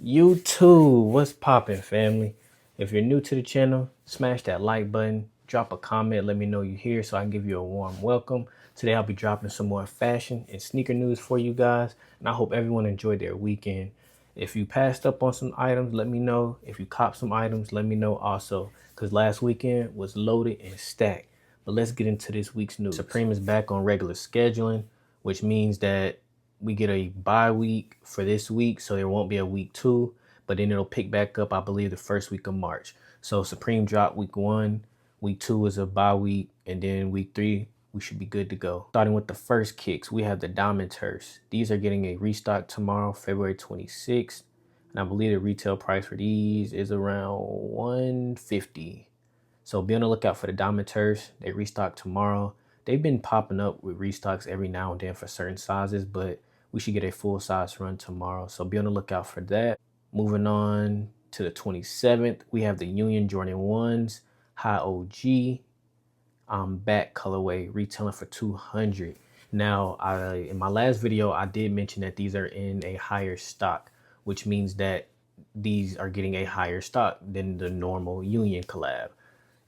YouTube, what's poppin', family? If you're new to the channel, smash that like button, drop a comment, let me know you're here so I can give you a warm welcome. Today I'll be dropping some more fashion and sneaker news for you guys, and I hope everyone enjoyed their weekend. If you passed up on some items, let me know. If you copped some items, let me know also, because last weekend was loaded and stacked. But let's get into this week's news. Supreme is back on regular scheduling, which means that we get a bye week for this week, so there won't be a week 2, but then it'll pick back up, I believe, the first week of March. So Supreme dropped week 1, week 2 is a bye week, and then week 3 we should be good to go. Starting with the first kicks, we have the Diamond Turfs. These are getting a restock tomorrow, February 26th, and I believe the retail price for these is around $150. So be on the lookout for the Diamond Turfs. They restock tomorrow. They've been popping up with restocks every now and then for certain sizes, but we should get a full size run tomorrow. So be on the lookout for that. Moving on to the 27th, we have the Union Jordan 1s, High OG, back colorway, retailing for $200. Now, in my last video, I did mention that these are in a higher stock, which means that these are getting a higher stock than the normal Union collab.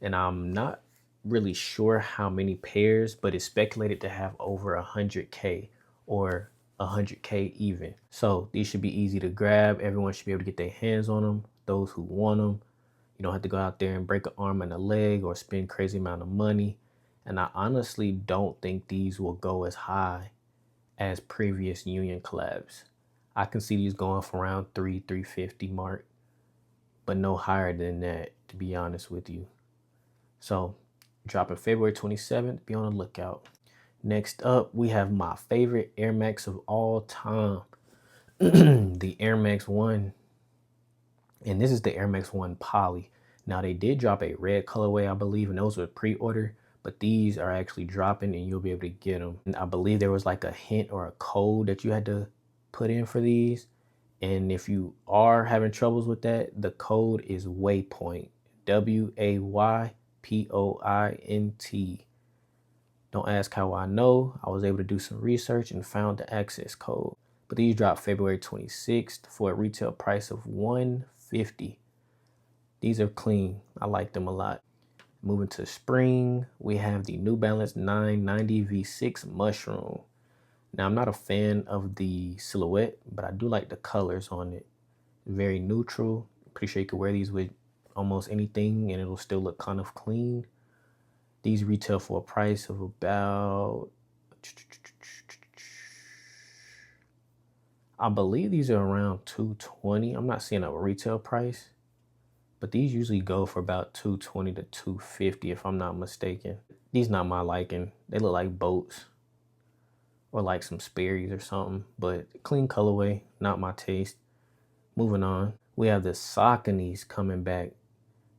And I'm not really sure how many pairs, but it's speculated to have over 100K or 100K even. So these should be easy to grab. Everyone should be able to get their hands on them, those who want them. You don't have to go out there and break an arm and a leg or spend crazy amount of money. And I honestly don't think these will go as high as previous Union collabs. I can see these going for around 350 mark, but no higher than that, to be honest with you. So dropping February 27th, be on the lookout. Next up, we have my favorite Air Max of all time, the Air Max 1. And this is the Air Max 1 Poly. Now they did drop a red colorway, I believe, and those were pre-order, but these are actually dropping and you'll be able to get them. And I believe there was like a hint or a code that you had to put in for these. And if you are having troubles with that, the code is Waypoint, WAYPOINT. Don't ask how I know. I was able to do some research and found the access code. But these dropped February 26th for a retail price of $150. These are clean. I like them a lot. Moving to spring, we have the New Balance 990 V6 Mushroom. Now, I'm not a fan of the silhouette, but I do like the colors on it. Very neutral. Pretty sure you can wear these with almost anything and it'll still look kind of clean. These retail for a price of about, I believe these are around $220. I'm not seeing a retail price, but these usually go for about $220 to $250 if I'm not mistaken. These not my liking. They look like boats or like some Sperry's or something, but clean colorway, not my taste. Moving on, we have the Sauconys coming back.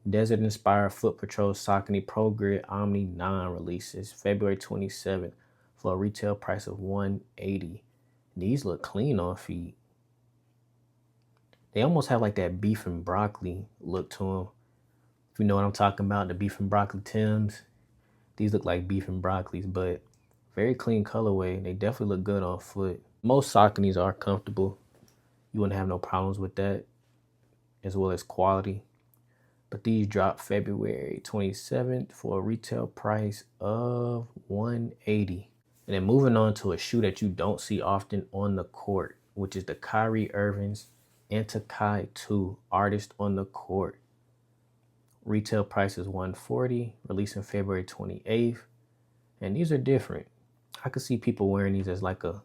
Desert Inspired Foot Patrol Saucony Pro Grid Omni 9 releases February 27th for a retail price of $180. These look clean on feet. They almost have like that beef and broccoli look to them. If you know what I'm talking about, the beef and broccoli Tims. These look like beef and broccolis, but very clean colorway. They definitely look good on foot. Most Sauconys are comfortable. You wouldn't have no problems with that, as well as quality. But these drop February 27th for a retail price of $180. And then moving on to a shoe that you don't see often on the court, which is the Kyrie Irving's Antakai 2 Artist on the Court. Retail price is $140, releasing February 28th. And these are different. I could see people wearing these as like a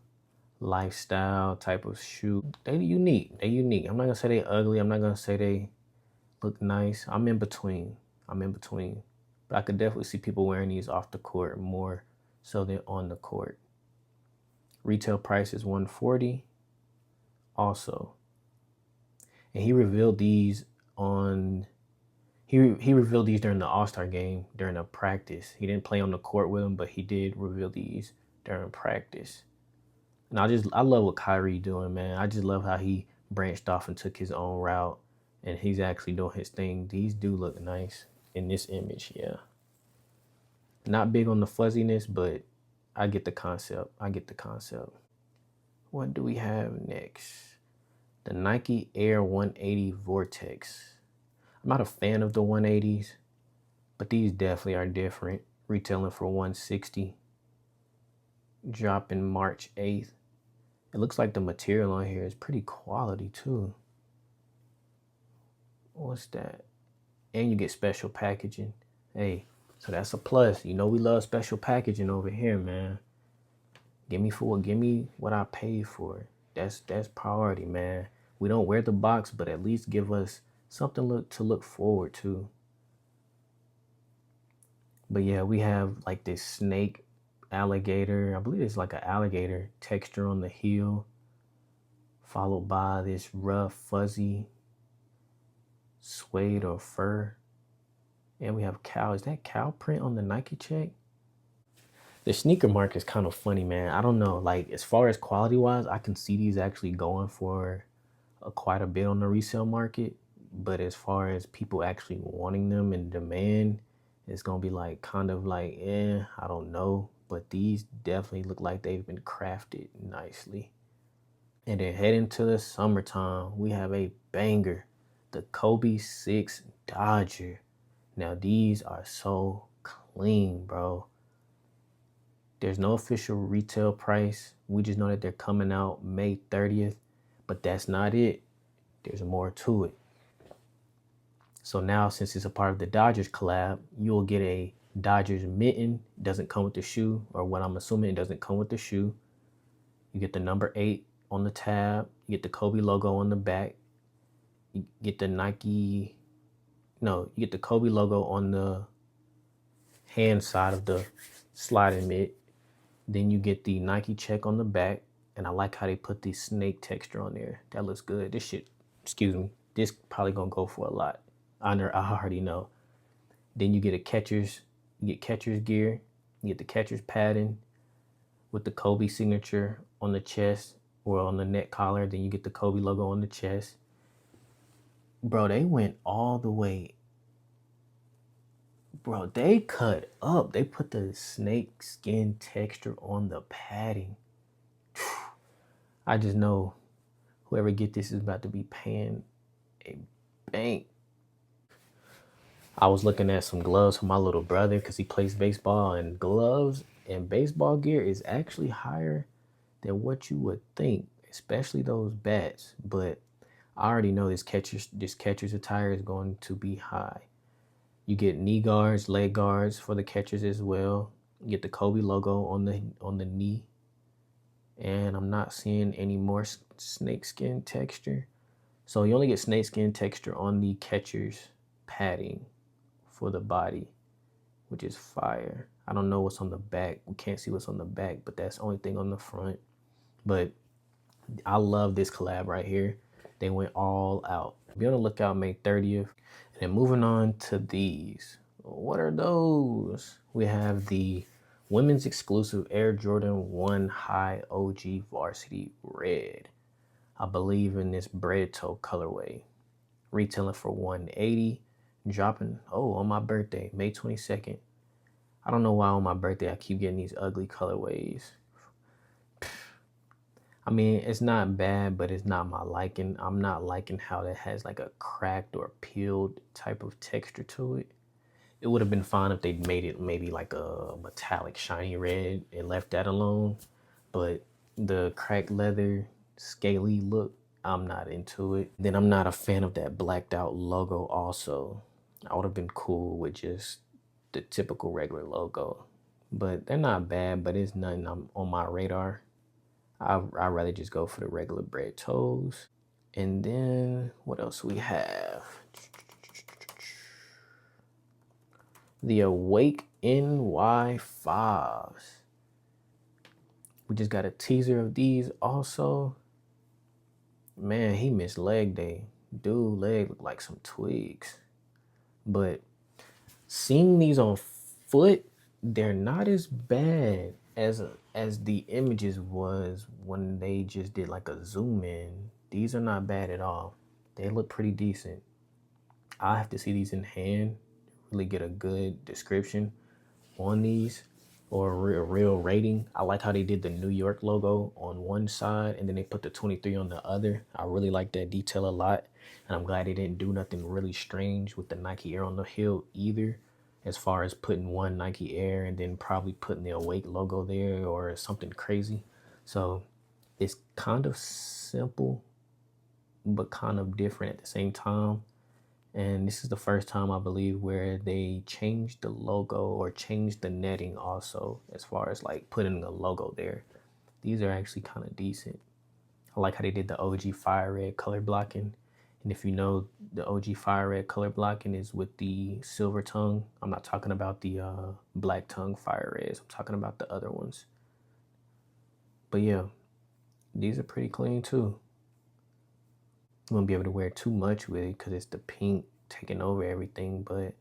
lifestyle type of shoe. They're unique. They're unique. I'm not gonna say they ugly. I'm not gonna say they look nice. I'm in between. But I could definitely see people wearing these off the court more so than on the court. Retail price is $140 also. And he revealed these on, he revealed these during the All-Star game, during a practice. He didn't play on the court with them, but he did reveal these during practice. And I love what Kyrie doing, man. I just love how he branched off and took his own route. And he's actually doing his thing. These do look nice in this image, yeah. Not big on the fuzziness, but I get the concept. What do we have next? The Nike Air 180 Vortex. I'm not a fan of the 180s, but these definitely are different. Retailing for 160. Dropping March 8th. It looks like the material on here is pretty quality too. What's that? And you get special packaging. Hey, so that's a plus. You know we love special packaging over here, man. Give me what I paid for. That's priority, man. We don't wear the box, but at least give us something to look forward to. But yeah, we have like this snake alligator. I believe it's like an alligator texture on the heel, followed by this rough, fuzzy suede or fur. And we have cow. Is that cow print on the Nike check? The sneaker market is kind of funny, man. I don't know. Like as far as quality wise, I can see these actually going for quite a bit on the resale market. But as far as people actually wanting them and demand, it's gonna be like kind of like, I don't know. But these definitely look like they've been crafted nicely. And then heading to the summertime, we have a banger, the Kobe 6 Dodger. Now these are so clean, bro. There's no official retail price. We just know that they're coming out May 30th, but that's not it. There's more to it. So now, since it's a part of the Dodgers collab, you'll get a Dodgers mitten. Doesn't come with the shoe, or what I'm assuming it doesn't come with the shoe. You get the number 8 on the tab. You get the Kobe logo on the back. You get the Nike. No, you get the Kobe logo on the hand side of the sliding mitt. Then you get the Nike check on the back. And I like how they put the snake texture on there. That looks good. This shit, excuse me, this probably gonna go for a lot. I already know. Then you get you get catcher's gear. You get the catcher's padding with the Kobe signature on the chest or on the neck collar. Then you get the Kobe logo on the chest. Bro, they went all the way. Bro, they cut up. They put the snake skin texture on the padding. I just know whoever get this is about to be paying a bank. I was looking at some gloves for my little brother because he plays baseball, and gloves and baseball gear is actually higher than what you would think, especially those bats. But I already know this catcher's attire is going to be high. You get knee guards, leg guards for the catchers as well. You get the Kobe logo on the knee. And I'm not seeing any more snakeskin texture. So you only get snakeskin texture on the catcher's padding for the body, which is fire. I don't know what's on the back. We can't see what's on the back, but that's the only thing on the front. But I love this collab right here. They went all out. Be on the lookout May 30th. And then moving on to these. What are those? We have the women's exclusive Air Jordan 1 High OG Varsity Red. I believe in this bread toe colorway. Retailing for $180. Dropping, on my birthday, May 22nd. I don't know why on my birthday I keep getting these ugly colorways. I mean, it's not bad, but it's not my liking. I'm not liking how it has like a cracked or peeled type of texture to it. It would have been fine if they made it maybe like a metallic shiny red and left that alone. But the cracked leather, scaly look, I'm not into it. Then I'm not a fan of that blacked out logo also. I would have been cool with just the typical regular logo. But they're not bad, but it's nothing on my radar. I'd rather just go for the regular bread toes. And then what else we have? The Awake NY5s. We just got a teaser of these also. Man, he missed leg day. Dude, leg looked like some twigs. But seeing these on foot, they're not as bad as the images was when they just did like a zoom in. These are not bad at all. They look pretty decent. I have to see these in hand, really get a good description on these. or a real rating. I like how they did the New York logo on one side and then they put the 23 on the other. I really like that detail a lot. And I'm glad they didn't do nothing really strange with the Nike Air on the heel either, as far as putting one Nike Air and then probably putting the Awake logo there or something crazy. So it's kind of simple, but kind of different at the same time. And this is the first time I believe where they changed the logo or changed the netting also, as far as like putting a logo there. These are actually kind of decent. I like how they did the OG fire red color blocking. And if you know, the OG fire red color blocking is with the silver tongue. I'm not talking about the black tongue fire reds. I'm talking about the other ones. But yeah, these are pretty clean too. You won't be able to wear too much with it because it's the pink taking over everything, but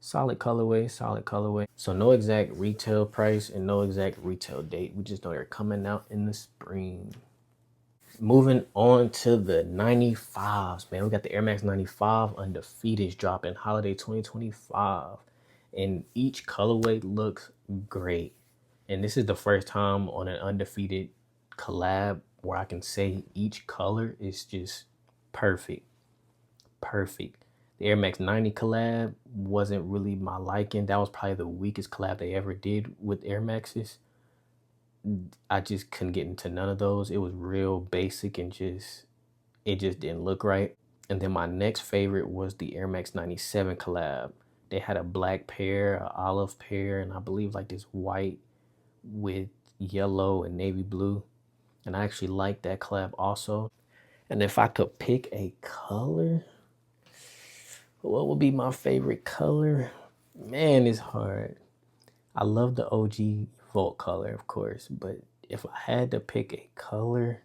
solid colorway, solid colorway. So no exact retail price and no exact retail date. We just know they're coming out in the spring. Moving on to the 95s, man. We got the Air Max 95 undefeated dropping holiday 2025. And each colorway looks great. And this is the first time on an undefeated collab where I can say each color is just perfect. Perfect. The Air Max 90 collab wasn't really my liking. That was probably the weakest collab they ever did with Air Maxes. I just couldn't get into none of those. It was real basic and it just didn't look right. And then my next favorite was the Air Max 97 collab. They had a black pair, an olive pair, and I believe like this white with yellow and navy blue. And I actually liked that collab also. And if I could pick a color, what would be my favorite color? Man, it's hard. I love the OG Volt color, of course, but if I had to pick a color,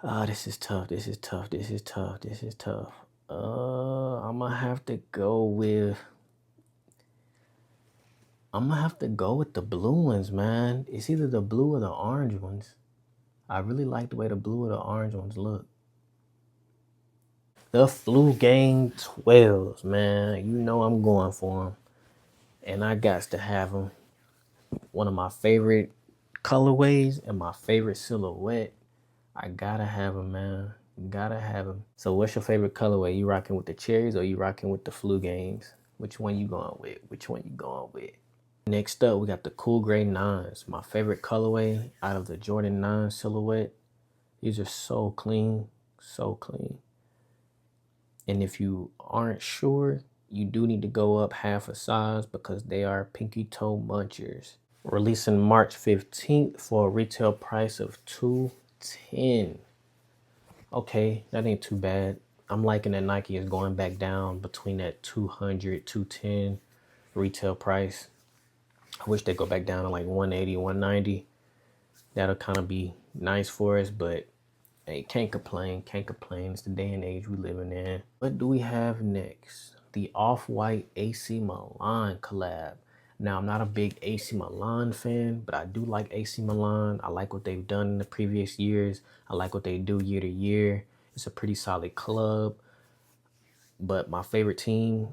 this is tough. This is tough. This is tough. This is tough. I'm gonna have to go with. I'm gonna have to go with the blue ones, man. It's either the blue or the orange ones. I really like the way the blue or the orange ones look. The Flu Gang 12s, man. You know I'm going for them. And I got to have them. One of my favorite colorways and my favorite silhouette. I gotta have them, man. Gotta have them. So what's your favorite colorway? You rocking with the cherries or you rocking with the Flu Gangs? Which one you going with? Which one you going with? Next up, we got the Cool Gray 9s. My favorite colorway out of the Jordan 9 silhouette. These are so clean, so clean. And if you aren't sure, you do need to go up half a size because they are pinky toe munchers. Releasing March 15th for a retail price of $210. Okay, that ain't too bad. I'm liking that Nike is going back down between that 200, 210 retail price. I wish they go back down to like 180, 190. That'll kind of be nice for us, but hey, can't complain, can't complain. It's the day and age we living in. What do we have next? The Off-White AC Milan collab. Now, I'm not a big AC Milan fan, but I do like AC Milan. I like what they've done in the previous years. I like what they do year to year. It's a pretty solid club. But my favorite team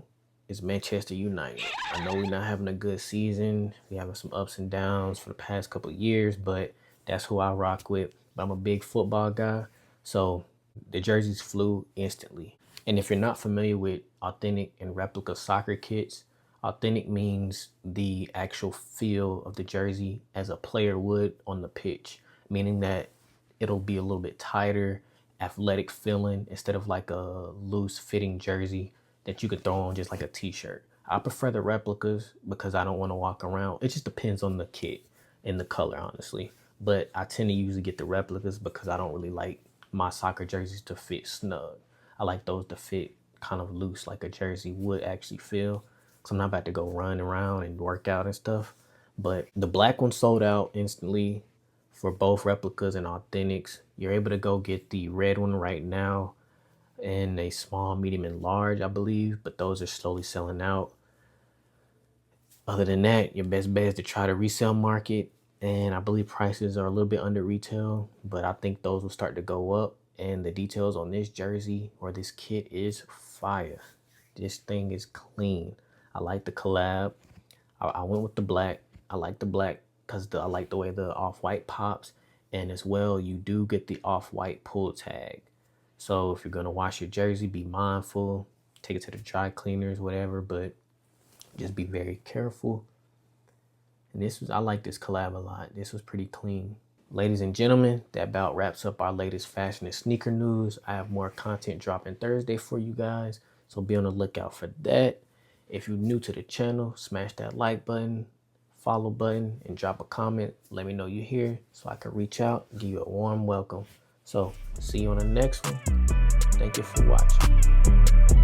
is Manchester United. I know we're not having a good season. We're having some ups and downs for the past couple of years, but that's who I rock with. But I'm a big football guy, so the jerseys flew instantly. And if you're not familiar with authentic and replica soccer kits, authentic means the actual feel of the jersey as a player would on the pitch, meaning that it'll be a little bit tighter, athletic feeling instead of like a loose fitting jersey that you could throw on just like a t-shirt. I prefer the replicas because I don't want to walk around. It just depends on the kit and the color, honestly. But I tend to usually get the replicas because I don't really like my soccer jerseys to fit snug. I like those to fit kind of loose like a jersey would actually feel. Because I'm not about to go run around and work out and stuff. But the black one sold out instantly for both replicas and authentics. You're able to go get the red one right now in a small, medium, and large, I believe. But those are slowly selling out. Other than that, your best bet is to try the resale market. And I believe prices are a little bit under retail, but I think those will start to go up. And the details on this jersey or this kit is fire. This thing is clean. I like the collab. I went with the black. I like the black because I like the way the off-white pops. And as well, you do get the off-white pull tag. So if you're going to wash your jersey, be mindful. Take it to the dry cleaners, whatever. But just be very careful. And I like this collab a lot. This was pretty clean. Ladies and gentlemen, that about wraps up our latest fashion and sneaker news. I have more content dropping Thursday for you guys, so be on the lookout for that. If you're new to the channel, smash that like button, follow button, and drop a comment. Let me know you're here so I can reach out and give you a warm welcome. So, see you on the next one. Thank you for watching.